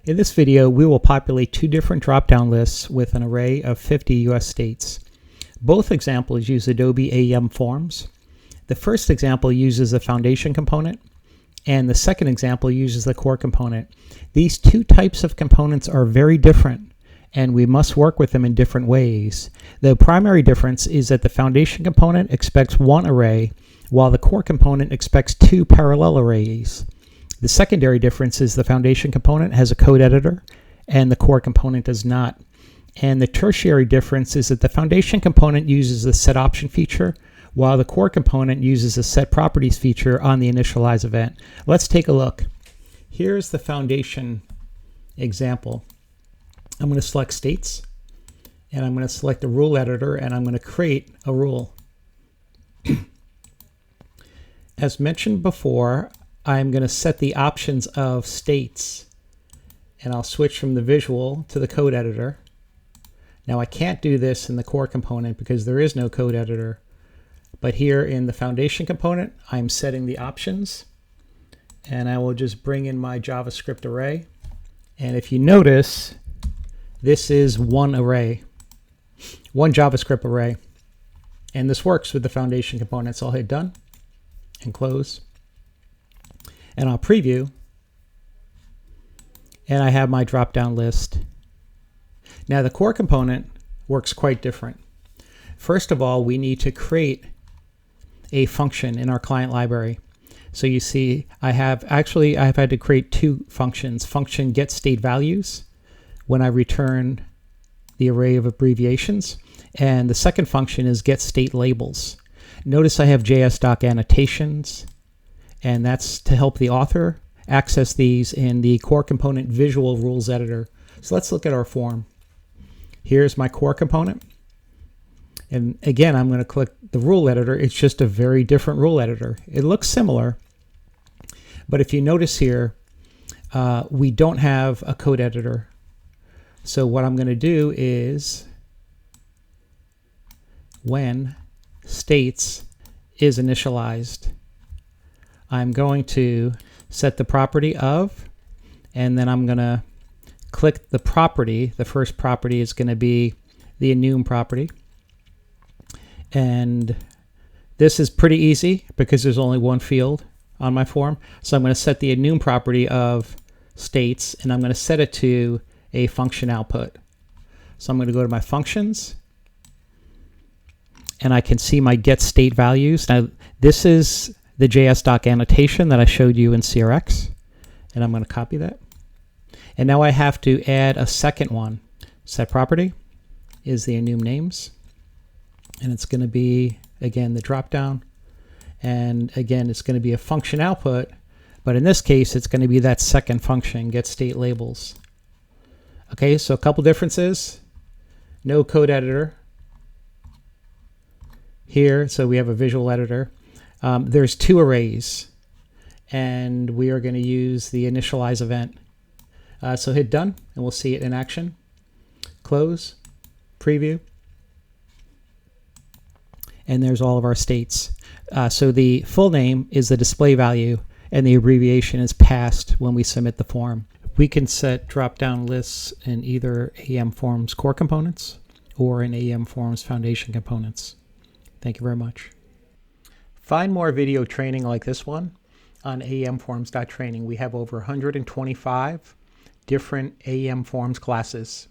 In this video, we will populate two different drop-down lists with an array of 50 U.S. states. Both examples use Adobe AEM Forms. The first example uses a foundation component, and the second example uses the core component. These two types of components are very different, and we must work with them in different ways. The primary difference is that the foundation component expects one array, while the core component expects two parallel arrays. The secondary difference is the foundation component has a code editor and the core component does not. And the tertiary difference is that the foundation component uses the set option feature while the core component uses the set properties feature on the initialize event. Let's take a look. Here's the foundation example. I'm going to select states and I'm going to select the rule editor and I'm going to create a rule. As mentioned before, I'm going to set the options of states, and I'll switch from the visual to the code editor. Now I can't do this in the core component because there is no code editor, but here in the foundation component I'm setting the options, and I will just bring in my JavaScript array, and if you notice, this is one array, one JavaScript array, and this works with the foundation component. So I'll hit done and close. And I'll preview, and I have my drop-down list. Now the core component works quite different. First of all, we need to create a function in our client library. So you see, I've had to create two functions. Function get state values when I return the array of abbreviations, and the second function is get state labels. Notice I have JS doc annotations, and that's to help the author access these in the core component visual rules editor. So let's look at our form. Here's my core component. And again, I'm going to click the rule editor. It's just a very different rule editor. It looks similar, but if you notice here, we don't have a code editor. So what I'm going to do is when states is initialized, I'm going to set the property of, and then I'm going to click the property. The first property is going to be the enum property. And this is pretty easy because there's only one field on my form. So I'm going to set the enum property of states, and I'm going to set it to a function output. So I'm going to go to my functions, and I can see my get state values. Now this is the JS doc annotation that I showed you in CRX, and I'm going to copy that. And now I have to add a second one. Set property is the enumNames, and it's going to be, again, the dropdown, and again, it's going to be a function output, but in this case, it's going to be that second function, get state labels. Okay, so a couple differences. No code editor here, so we have a visual editor. There's two arrays, and we are going to use the initialize event. So hit done, and we'll see it in action. Close, preview, and there's all of our states. So the full name is the display value, and the abbreviation is passed when we submit the form. We can set drop-down lists in either AEM Forms Core Components or in AEM Forms Foundation Components. Thank you very much. Find more video training like this one on aemforms.training. We have over 125 different AEM Forms classes.